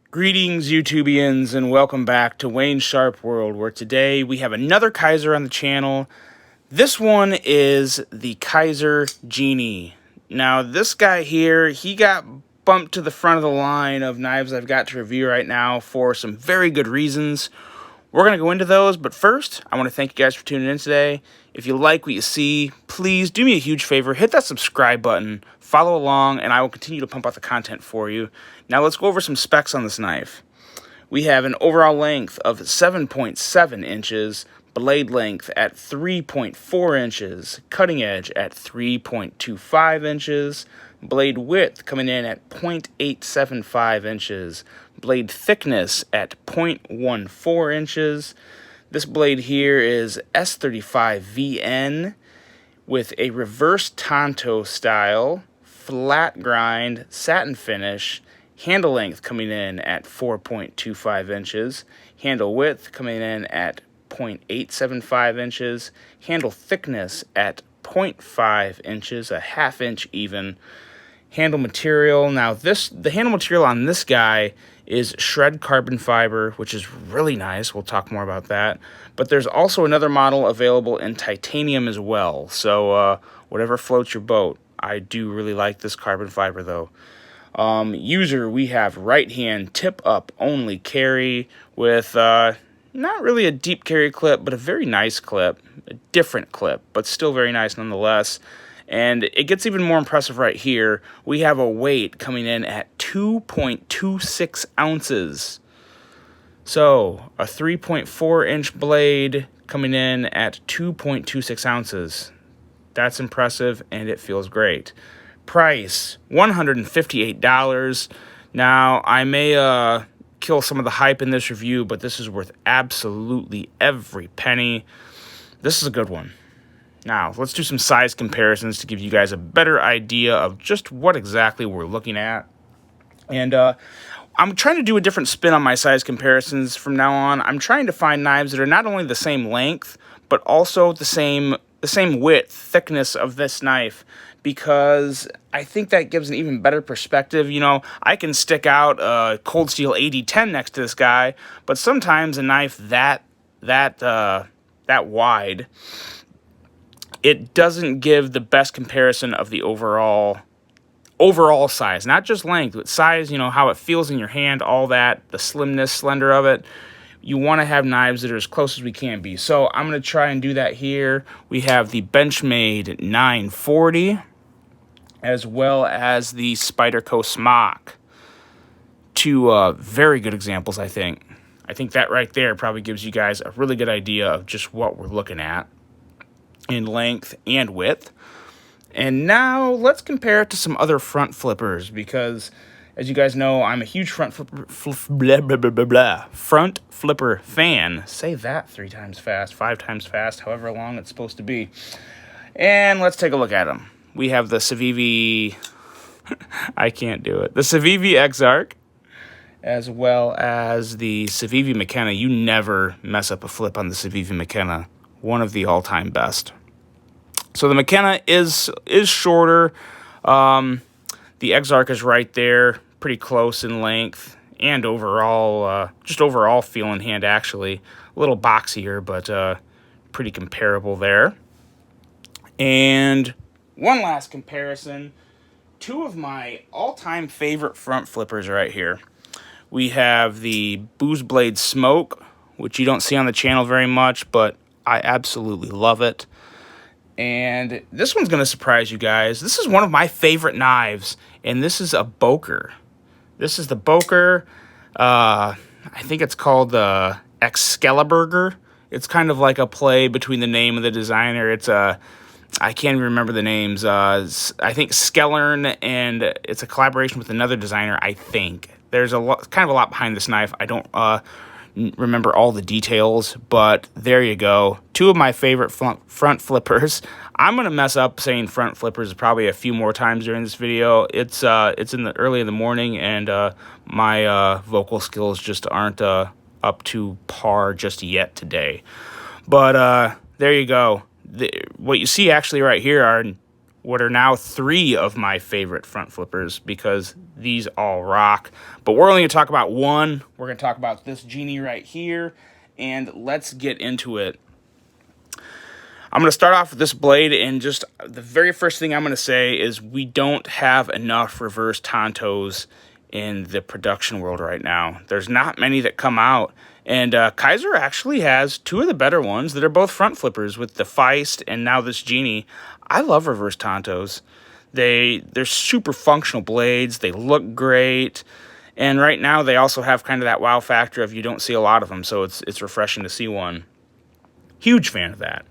Greetings, YouTubians, and welcome back to Wayne's Sharp World, where today we have another Kizer on the channel. This one is the Kizer Genie. Now, this guy here, he got bumped to the front of the line of knives I've got to review right now for some very good reasons. We're going to go into those, but first, I want to thank you guys for tuning in today. If you like what you see, please do me a huge favor, hit that subscribe button, follow along, and I will continue to pump out the content for you. Now let's go over some specs on this knife. We have an overall length of 7.7 inches, blade length at 3.4 inches, cutting edge at 3.25 inches, blade width coming in at 0.875 inches, blade thickness at 0.14 inches. This blade here is S35VN with a reverse tanto style, flat grind, satin finish, handle length coming in at 4.25 inches, handle width coming in at 0.875 inches, handle thickness at 0.5 inches, a half inch even. Handle material, now the handle material on this guy is shred carbon fiber, which is really nice. We'll talk more about that. But there's also another model available in titanium as well. So whatever floats your boat. I do really like this carbon fiber though. User, we have right hand tip up only carry with not really a deep carry clip, but a very nice clip, a different clip, but still very nice nonetheless. And it gets even more impressive right here. We have a weight coming in at 2.26 ounces. So a 3.4 inch blade coming in at 2.26 ounces. That's impressive and it feels great. Price, $158. Now, I may kill some of the hype in this review, but this is worth absolutely every penny. This is a good one. Now, let's do some size comparisons to give you guys a better idea of just what exactly we're looking at. And I'm trying to do a different spin on my size comparisons from now on. I'm trying to find knives that are not only the same length, but also the same width, thickness of this knife, because I think that gives an even better perspective. You know, I can stick out a Cold Steel 8010 next to this guy, but sometimes a knife that wide, it doesn't give the best comparison of the overall size, not just length, but size, you know, how it feels in your hand, all that, the slimness, slender of it. You want to have knives that are as close as we can be. So I'm going to try and do that here. We have the Benchmade 940, as well as the Spyderco Smock. Two very good examples, I think. I think that right there probably gives you guys a really good idea of just what we're looking at in length and width. And now let's compare it to some other front flippers, because as you guys know, I'm a huge front flipper fan. Say that 3 times fast, 5 times fast, however long it's supposed to be. And let's take a look at them. We have the Civivi, I can't do it, the Civivi Exarch, as well as the Civivi McKenna. You never mess up a flip on the Civivi McKenna. One of the all-time best. So the McKenna is shorter. The Exarch is right there, pretty close in length and overall, just overall feel in hand actually. A little boxier, but pretty comparable there. And one last comparison. 2 of my all-time favorite front flippers right here. We have the Booze Blade Smoke, which you don't see on the channel very much, but I absolutely love it. And this one's going to surprise you guys. This is one of my favorite knives, and this is a Boker. This is the Boker. I think it's called the Excalibur. It's kind of like a play between the name of the designer. It's I can't even remember the names. I think Skellern, and it's a collaboration with another designer, I think. There's kind of a lot behind this knife. I don't remember all the details, but there you go. 2 of my favorite front flippers. I'm gonna mess up saying front flippers probably a few more times during this video. It's early in the morning, and my vocal skills just aren't up to par just yet today. But there you go. What you see actually right here are what are now 3 of my favorite front flippers because these all rock. But we're only going to talk about one. We're going to talk about this Genie right here, and let's get into it. I'm going to start off with this blade, and just the very first thing I'm going to say is we don't have enough reverse Tontos in the production world right now. There's not many that come out, and Kizer actually has 2 of the better ones that are both front flippers with the Feist and now this Genie. I love reverse Tontos. They're super functional blades. They look great, and right now they also have kind of that wow factor of you don't see a lot of them, so it's refreshing to see one. Huge fan of that.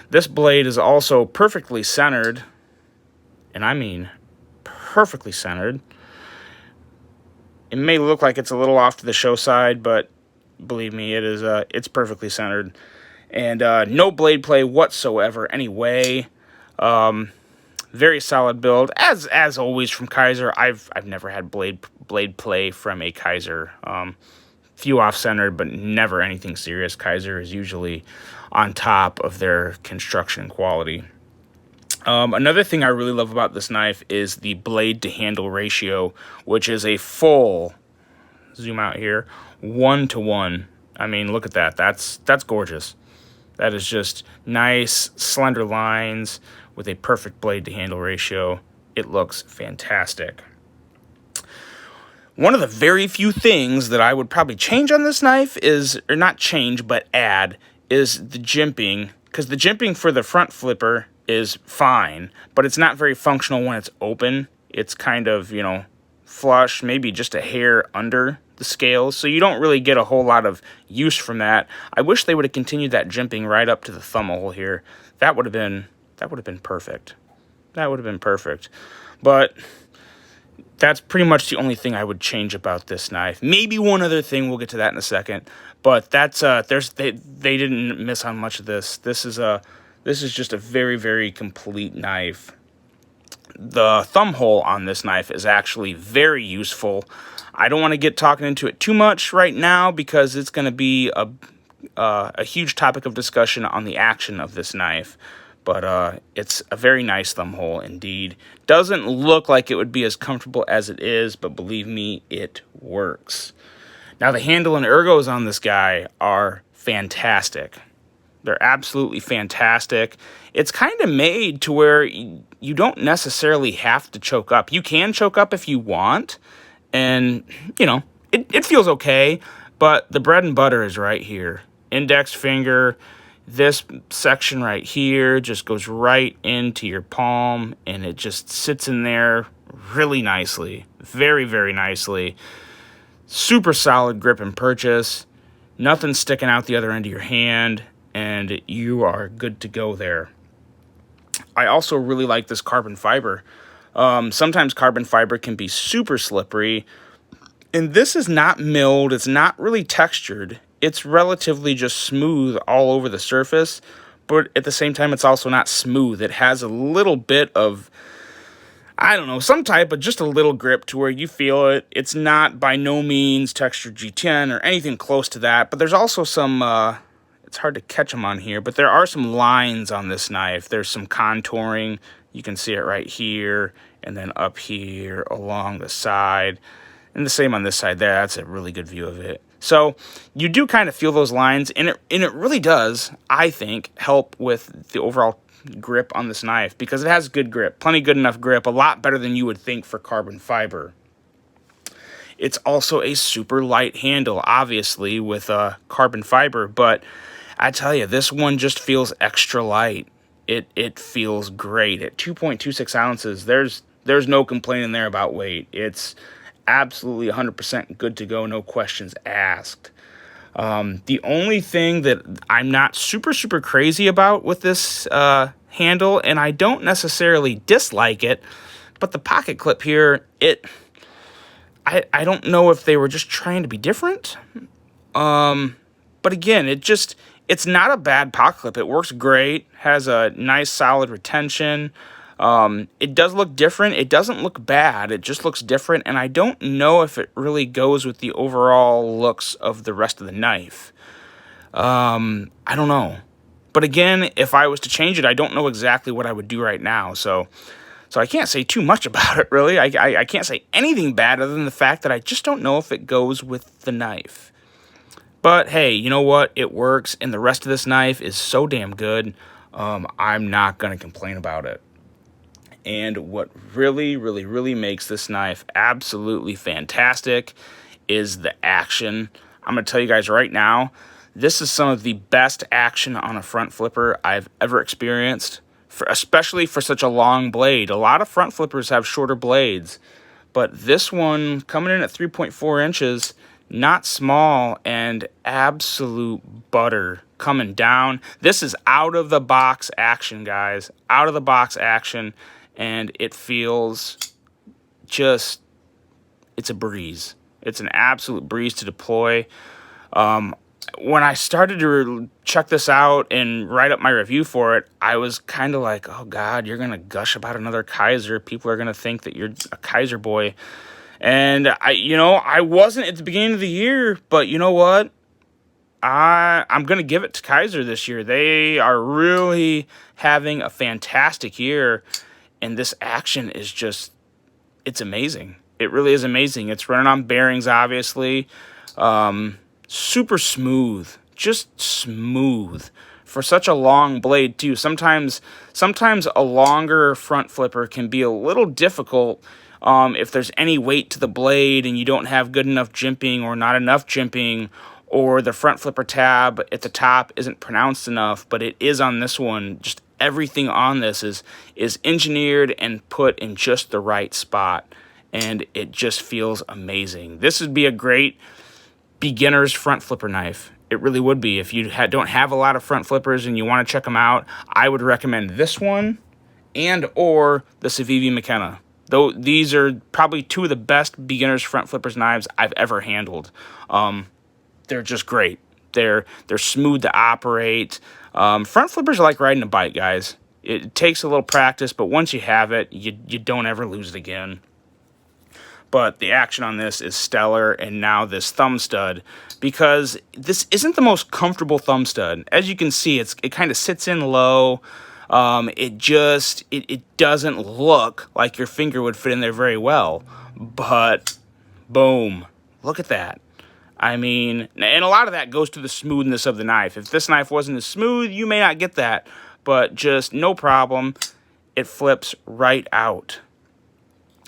This blade is also perfectly centered, and I mean perfectly centered. It may look like it's a little off to the show side, but believe me, it's perfectly centered. And no blade play whatsoever anyway. Very solid build. As always from Kizer, I've never had blade play from a Kizer. Few off-centered, but never anything serious. Kizer is usually on top of their construction quality. Another thing I really love about this knife is the blade to handle ratio, which is a full, zoom out here, 1-to-1. I mean, look at that. That's gorgeous. That is just nice, slender lines with a perfect blade to handle ratio. It looks fantastic. One of the very few things that I would probably change on this knife is, or not change, but add, is the jimping, because the jimping for the front flipper is fine, but it's not very functional when it's open. It's kind of, you know, flush, maybe just a hair under the scales, so you don't really get a whole lot of use from that. I wish they would have continued that jimping right up to the thumb hole here. That would have been perfect. That would have been perfect. But that's pretty much the only thing I would change about this knife. Maybe one other thing, we'll get to that in a second. But that's they didn't miss on much of this. This is just a very, very complete knife. The thumb hole on this knife is actually very useful. I don't want to get talking into it too much right now because it's going to be a huge topic of discussion on the action of this knife. But it's a very nice thumb hole indeed. Doesn't look like it would be as comfortable as it is, but believe me, it works. Now the handle and ergos on this guy are fantastic. They're absolutely fantastic. It's kind of made to where you don't necessarily have to choke up. You can choke up if you want, and, you know, it feels okay, but the bread and butter is right here. Index finger, this section right here just goes right into your palm, and it just sits in there really nicely. Very, very nicely. Super solid grip and purchase. Nothing sticking out the other end of your hand, and you are good to go there. I also really like this carbon fiber. Sometimes carbon fiber can be super slippery, and this is not milled. It's not really textured. It's relatively just smooth all over the surface, but at the same time, it's also not smooth. It has a little bit of, I don't know, some type of just a little grip to where you feel it. It's not by no means textured G10 or anything close to that, but there's also some, it's hard to catch them on here, but there are some lines on this knife. There's some contouring. You can see it right here, and then up here along the side, and the same on this side there. That's a really good view of it. So you do kind of feel those lines, and it really does, I think, help with the overall grip on this knife, because it has good grip, plenty good enough grip, a lot better than you would think for carbon fiber. It's also a super light handle, obviously, with carbon fiber, but I tell you, this one just feels extra light. It feels great. At 2.26 ounces, there's no complaining there about weight. It's absolutely 100% good to go, no questions asked. The only thing that I'm not super crazy about with this handle, and I don't necessarily dislike it, but the pocket clip here, I don't know if they were just trying to be different. But again, it's not a bad pocket clip. It works great, has a nice solid retention. It does look different. It doesn't look bad. It just looks different, and I don't know if it really goes with the overall looks of the rest of the knife. I don't know. But again, if I was to change it, I don't know exactly what I would do right now. So So I can't say too much about it, really. I can't say anything bad other than the fact that I just don't know if it goes with the knife. But hey, you know what? It works, and the rest of this knife is so damn good, I'm not going to complain about it. And what really, really, really makes this knife absolutely fantastic is the action. I'm going to tell you guys right now, this is some of the best action on a front flipper I've ever experienced, especially for such a long blade. A lot of front flippers have shorter blades, but this one, coming in at 3.4 inches, not small, and absolute butter coming down. This is out-of-the-box action, guys. Out-of-the-box action, and it feels just, it's a breeze. It's an absolute breeze to deploy. When I started to check this out and write up my review for it, I was kind of like, oh God, you're going to gush about another Kizer. People are going to think that you're a Kizer boy. And I wasn't at the beginning of the year, but you know what? I'm going to give it to Kizer this year. They are really having a fantastic year, and this action is just, it's amazing. It really is amazing. It's running on bearings, obviously. Super smooth, just smooth. For such a long blade, too. Sometimes a longer front flipper can be a little difficult if there's any weight to the blade and you don't have good enough jimping or not enough jimping, or the front flipper tab at the top isn't pronounced enough, but it is on this one. Just everything on this is engineered and put in just the right spot, and it just feels amazing. This would be a great beginner's front flipper knife. It really would be. If you don't have a lot of front flippers and you want to check them out, I would recommend this one and or the Civivi McKenna. Though these are probably two of the best beginner's front flippers knives I've ever handled. They're just great. They're smooth to operate. Front flippers are like riding a bike, guys. It takes a little practice, but once you have it, you don't ever lose it again. But the action on this is stellar, and now this thumb stud, because this isn't the most comfortable thumb stud. As you can see, it kind of sits in low. It doesn't look like your finger would fit in there very well, but boom, look at that. I mean, and a lot of that goes to the smoothness of the knife. If this knife wasn't as smooth, you may not get that, but just no problem. It flips right out.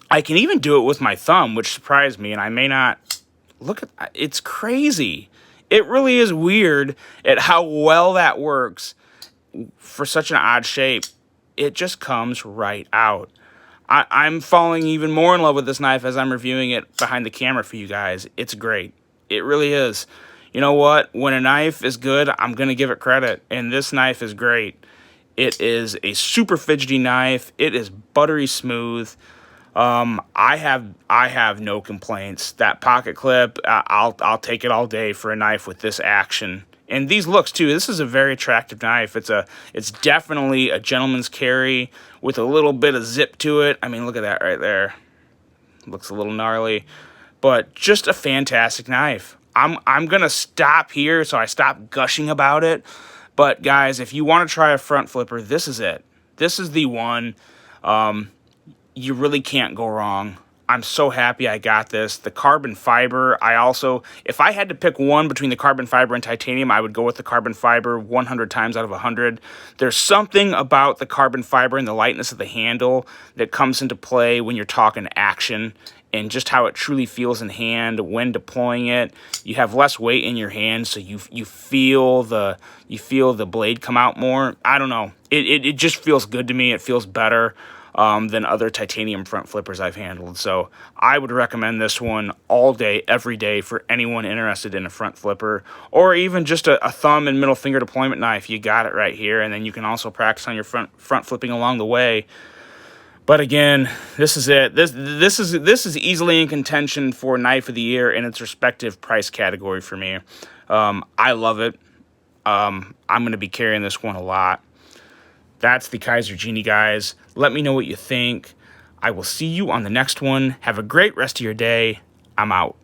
I can even do it with my thumb, which surprised me, and I may not. Look at, it's crazy. It really is weird at how well that works for such an odd shape. It just comes right out. I'm falling even more in love with this knife as I'm reviewing it behind the camera for you guys. It's great. It really is. You know what? When a knife is good, I'm going to give it credit, and this knife is great. It is a super fidgety knife. It is buttery smooth. I have no complaints. That pocket clip, I'll take it all day for a knife with this action. And these looks too. This is a very attractive knife. It's definitely a gentleman's carry with a little bit of zip to it. I mean, look at that right there. Looks a little gnarly, but just a fantastic knife. I'm gonna stop here so I stop gushing about it. But guys, if you want to try a front flipper, this is it. This is the one. You really can't go wrong. I'm so happy I got this. The carbon fiber, if I had to pick one between the carbon fiber and titanium, I would go with the carbon fiber 100 times out of 100. There's something about the carbon fiber and the lightness of the handle that comes into play when you're talking action, and just how it truly feels in hand when deploying it. You have less weight in your hand, so you feel the blade come out more. I don't know. It just feels good to me. It feels better than other titanium front flippers I've handled. So I would recommend this one all day, every day for anyone interested in a front flipper, or even just a thumb and middle finger deployment knife. You got it right here, and then you can also practice on your front flipping along the way. But again, this is it. This is easily in contention for Knife of the Year in its respective price category for me. I love it. I'm going to be carrying this one a lot. That's the Kizer Genie, guys. Let me know what you think. I will see you on the next one. Have a great rest of your day. I'm out.